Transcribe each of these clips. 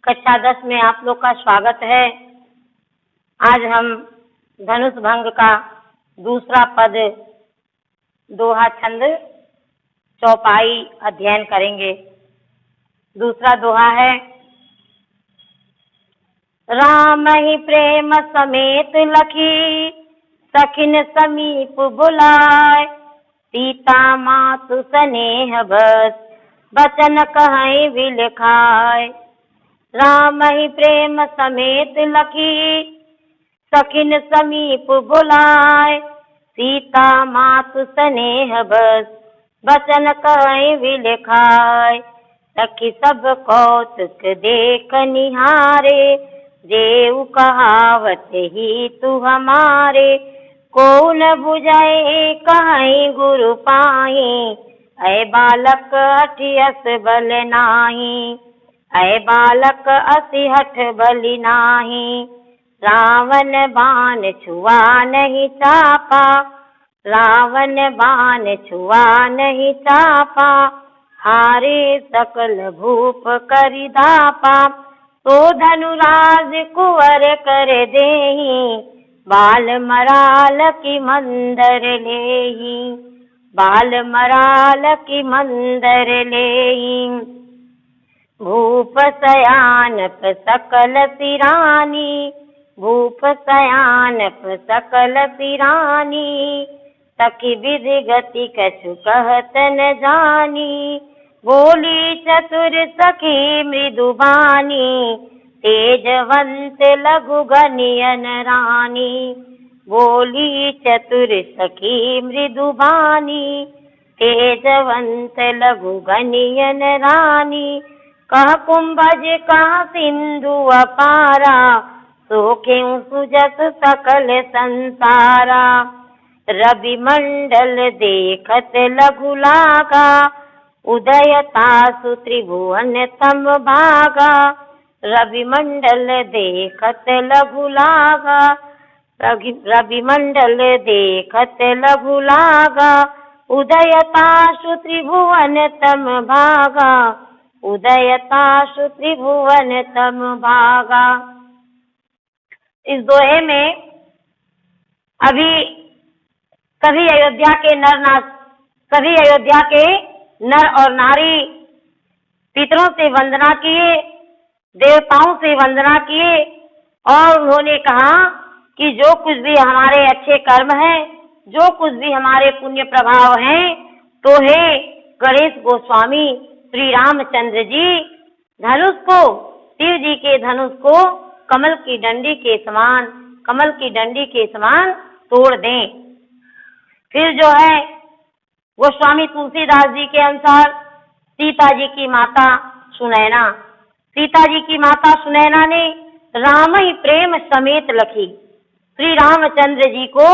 कक्षा 10 में आप लोग का स्वागत है। आज हम धनुष भंग का दूसरा पद दोहा छंद चौपाई अध्ययन करेंगे। दूसरा दोहा है, राम ही प्रेम समेत लखी सखिन समीप बुलाए, सीता मातु स्नेह बस बचन कहीं विलखाए। राम ही प्रेम समेत लखी सखिन समीप बुलाए, सीता मातु स्नेह बस बचन कहीं विलखाए। सखी सब कौतुक देख निहारे, जेऊ कहावत ही तू हमारे। को न बुझाए कहीं गुरु पाई, ऐ बालक अठियस बल नाही। ऐ बालक असि हठ बलि नाही। रावण बाण छुआ नहीं चापा, रावण बाण छुआ नहीं चापा। हारे सकल भूप करि धापा, तो धनुराज कुंवर कर देहि। बाल मराल की मंदर लेहि, बाल मराल की मंदर लेहि। भूप सयानप सकल सिरानी, भूप सयानप सकल सिरानी। सखी विधि गति कछु कहत न जानी, बोली चतुर सखी मृदुबानी। तेजवंत लघु गनियन रानी, बोली चतुर सखी मृदुबानी। तेजवंत लघु गनियन रानी। कह कुंभज कह सिंधु अपारा, सोखें सुजस सकल संसारा। रवि मंडल देखत लघु लागा, उदय तासु त्रिभुवन तम भागा। रवि मंडल देखत लघु लागा, रवि मंडल देखत लघु लागा। उदय तासु त्रिभुवन तम भागा, उदय तासु त्रिभुवन तम भागा। इस दोहे में अभी सभी अयोध्या के नर और नारी पितरों से वंदना किए, देवताओं से वंदना किए और उन्होंने कहा कि जो कुछ भी हमारे अच्छे कर्म हैं, जो कुछ भी हमारे पुण्य प्रभाव हैं, तो हे गणेश गोस्वामी श्री रामचंद्र जी धनुष को, शिव जी के धनुष को कमल की डंडी के समान, कमल की डंडी के समान तोड़ दें। फिर जो है गोस्वामी तुलसीदास जी के अनुसार सीता जी की माता सुनैना, सीता जी की माता सुनैना ने राम ही प्रेम समेत लखी, श्री रामचंद्र जी को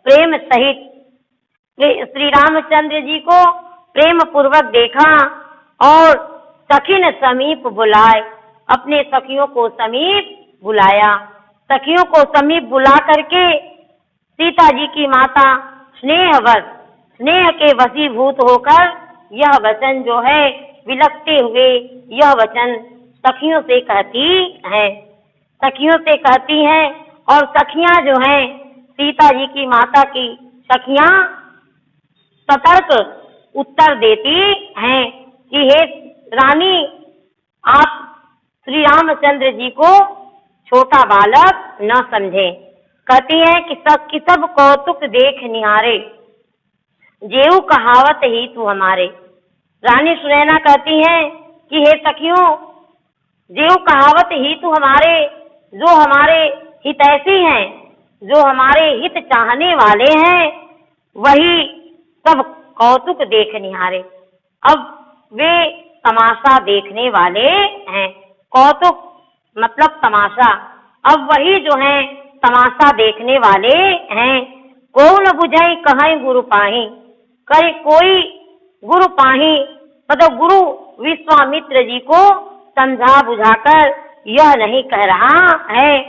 प्रेम सहित, श्री रामचंद्र जी को प्रेम पूर्वक देखा और सखिन समीप बुलाए, अपने सखियों को समीप बुलाया। सखियों को समीप बुला करके सीता जी की माता स्नेहवश, स्नेह के वशीभूत होकर यह वचन जो है विलखते हुए यह वचन सखियों से कहती हैं, सखियों से कहती हैं। और सखियां जो हैं सीता जी की माता की सखियां सतर्क उत्तर देती हैं कि हे रानी, आप श्री रामचंद्र जी को छोटा बालक न समझें। कहती हैं कि सब कौतुक देख निहारे, जेऊ कहावत ही तू हमारे। रानी सुनैना कहती हैं कि हे सखियों, जेऊ कहावत ही तू हमारे, जो हमारे हितैषी हैं, जो हमारे हित चाहने वाले हैं, वही सब कौतुक देख निहारे। अब वे तमाशा देखने वाले हैं, कौतुक मतलब तमाशा। अब वही जो है तमाशा देखने वाले हैं। को न बुझाई कहीं गुरु पाही, करे कोई गुरु पाही, मतलब गुरु विश्वामित्र जी को समझा बुझाकर यह नहीं कह रहा है,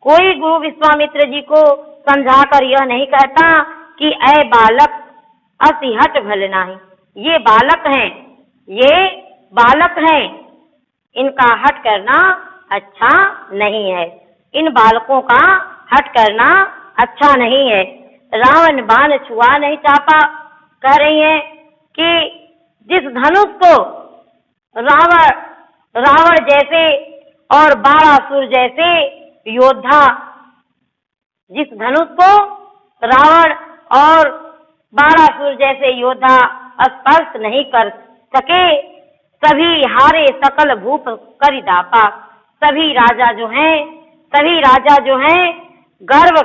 कोई गुरु विश्वामित्र जी को समझाकर यह नहीं कहता कि ऐ बालक असि हठ भल नाही। ये बालक हैं, ये बालक हैं, इनका हट करना अच्छा नहीं है। इन बालकों का हट करना अच्छा नहीं है। रावण बाण छुआ नहीं चापा। कह रही है कि जिस धनुष को रावण जैसे और बाणासुर जैसे योद्धा, जिस धनुष को रावण और बाणासुर जैसे योद्धा स्पर्श नहीं कर सके, सभी हारे सकल भूप करि दापा। सभी राजा जो हैं गर्व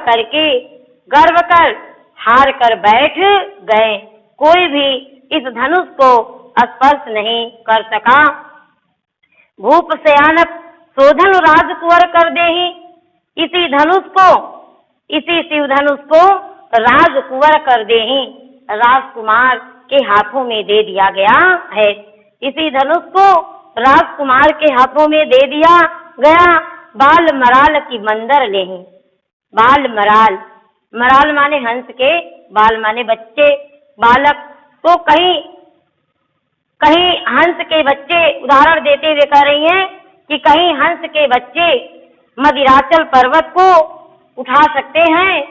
कर हार कर बैठ गए। कोई भी इस धनुष को स्पर्श नहीं कर सका। भूप सयानप शोधन राजकुंवर कर देहि। इसी शिव धनुष को राजकुंवर कर देहि, राजकुमार के हाथों में दे दिया गया है। इसी धनुष को राजकुमार के हाथों में दे दिया गया। बाल मराल की मंदर लेहि। बाल मराल माने हंस के, बाल माने बच्चे, बालक। तो कहीं हंस के बच्चे, उदाहरण देते हुए कह रही हैं कि कहीं हंस के बच्चे मदिराचल पर्वत को उठा सकते हैं,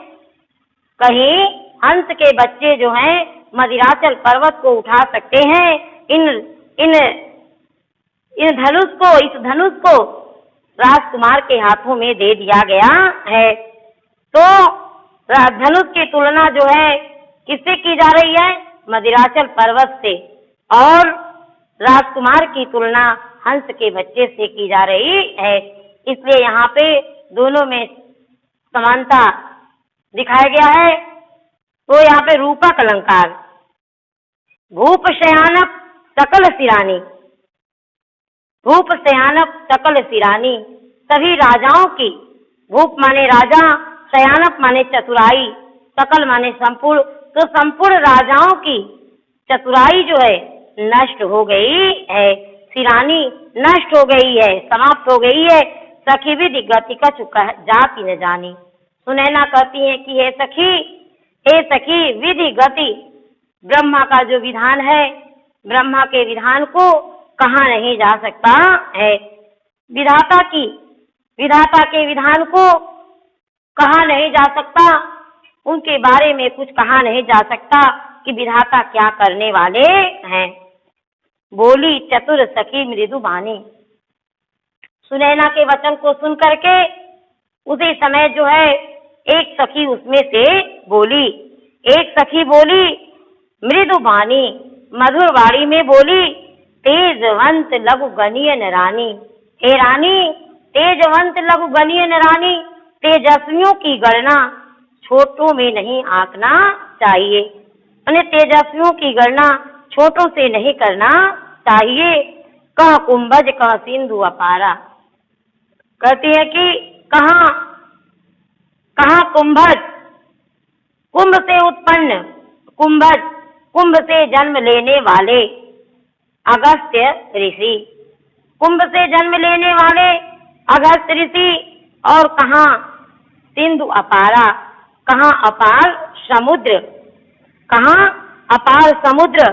कहीं हंस के बच्चे जो हैं मदिराचल पर्वत को उठा सकते हैं। इस धनुष को राजकुमार के हाथों में दे दिया गया है। तो धनुष की तुलना जो है किससे की जा रही है? मदिराचल पर्वत से। और राजकुमार की तुलना हंस के बच्चे से की जा रही है। इसलिए यहाँ पे दोनों में समानता दिखाया गया है। तो यहाँ पे रूपक अलंकार, भूप शयानप सकल सिरानी। भूप शयानप सकल सिरानी, सभी राजाओं की, भूप माने राजा, शयानप माने चतुराई, सकल माने संपूर्ण। तो संपूर्ण राजाओं की चतुराई जो है नष्ट हो गई है, सिरानी नष्ट हो गई है, समाप्त हो गई है। सखी विधि गति का चुका जाति न जानी। सुनैना कहती है कि हे सखी विधि गति, ब्रह्मा का जो विधान है, ब्रह्मा के विधान को कहा नहीं जा सकता है। विधाता के विधान को कहा नहीं जा सकता, उनके बारे में कुछ कहा नहीं जा सकता कि विधाता क्या करने वाले हैं। बोली चतुर सखी मृदु बानी। सुनैना के वचन को सुन करके उसी समय जो है एक सखी उसमें से बोली। एक सखी बोली मृदु बानी, मधुर वाणी में बोली, तेजवंत लघु गणियन रानी। हे रानी, तेजवंत लघु गणियन रानी, तेजस्वियों की गणना छोटों में नहीं आंकना चाहिए। उन्हें तेजस्वियों की गणना छोटों से नहीं करना चाहिए। कह कुंभज कह सिंधु अपारा। कहती है कि कहाँ कुंभज, कुंभ से उत्पन्न कुंभज, कुंभ से जन्म लेने वाले अगस्त्य ऋषि, कुंभ से जन्म लेने वाले अगस्त्य ऋषि। और कहाँ सिंधु अपारा, कहाँ अपार समुद्र, कहाँ अपार समुद्र।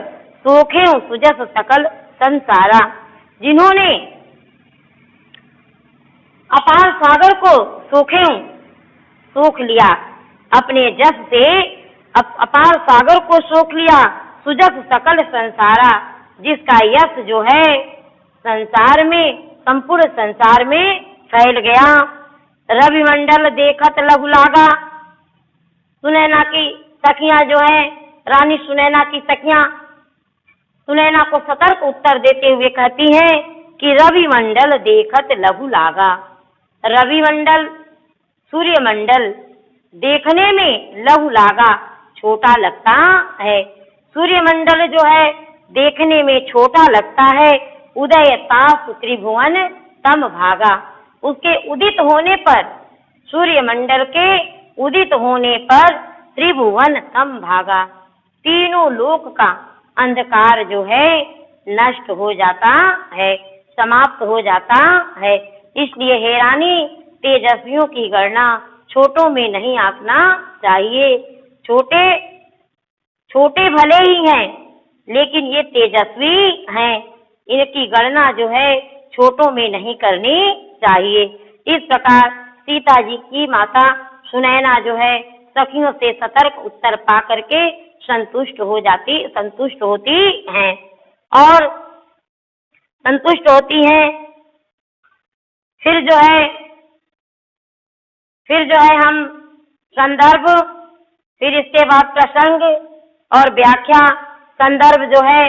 सोखे सुजस सकल संसारा, जिन्होंने अपार सागर को सोख लिया, अपने जस से अपार सागर को सोख लिया। सुजस सकल संसारा, जिसका यश जो है संसार में, संपूर्ण संसार में फैल गया। रविमंडल देखत लघु लागा। सुनैना की सखियां जो है, रानी सुनैना की सखियां सुनैना को सतर्क उत्तर देते हुए कहती हैं कि रविमंडल देखत लघु लागा। रविमंडल, सूर्यमंडल देखने में लघु लागा, छोटा लगता है। सूर्यमंडल जो है देखने में छोटा लगता है। उदय ताप त्रिभुवन तम भागा। उसके उदित होने पर, सूर्यमंडल के उदित होने पर त्रिभुवन तम भागा, तीनों लोक का अंधकार जो है नष्ट हो जाता है, समाप्त हो जाता है। इसलिए हे रानी, तेजस्वियों की गणना छोटों में नहीं आंकना चाहिए। छोटे भले ही हैं, लेकिन ये तेजस्वी हैं, इनकी गणना जो है छोटों में नहीं करनी चाहिए। इस प्रकार सीता जी की माता सुनैना जो है सखियों से सतर्क उत्तर पा करके संतुष्ट होती हैं और संतुष्ट होती हैं। फिर जो है हम संदर्भ, फिर इसके बाद प्रसंग और व्याख्या। संदर्भ जो है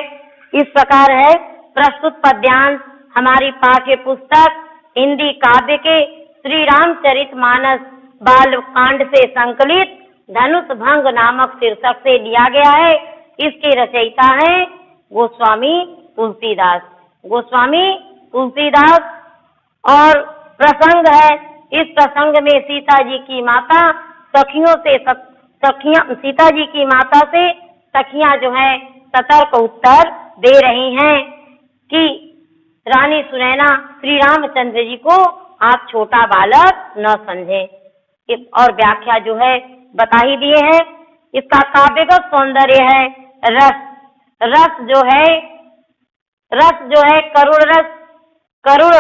इस प्रकार है। प्रस्तुत पद्यांश हमारी पाठ्य पुस्तक हिंदी काव्य के श्री रामचरितमानस बाल कांड से संकलित धनुष भंग नामक शीर्षक से लिया गया है। इसके रचयिता हैं गोस्वामी तुलसीदास। और प्रसंग है, इस प्रसंग में सीता जी की माता सीता जी की माता से सखियां जो है सतर्क उत्तर दे रही हैं कि रानी सुनैना श्री रामचंद्र जी को आप छोटा बालक न समझें। और व्याख्या जो है बता ही दिए हैं। इसका काव्यगत सौंदर्य है रस जो है करुण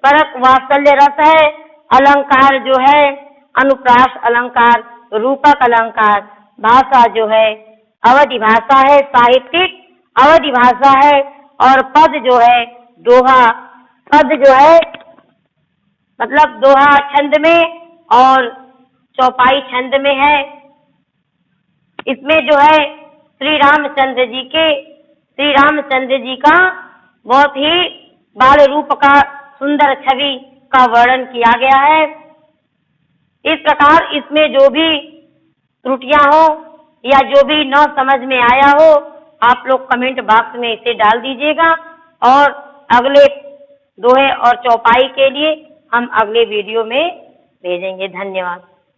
परक वात्सल्य रस है। अलंकार जो है अनुप्रास अलंकार, रूपक अलंकार। भाषा जो है अवधि भाषा है, साहित्यिक अवधि भाषा है। और पद जो है दोहा, मतलब दोहा छंद में और चौपाई छंद में है। इसमें जो है श्री रामचंद्र जी का बहुत ही बाल रूप का सुंदर छवि का वर्णन किया गया है। इस प्रकार इसमें जो भी त्रुटियां हो या जो भी न समझ में आया हो, आप लोग कमेंट बॉक्स में इसे डाल दीजिएगा और अगले दोहे और चौपाई के लिए हम अगले वीडियो में भेजेंगे। धन्यवाद।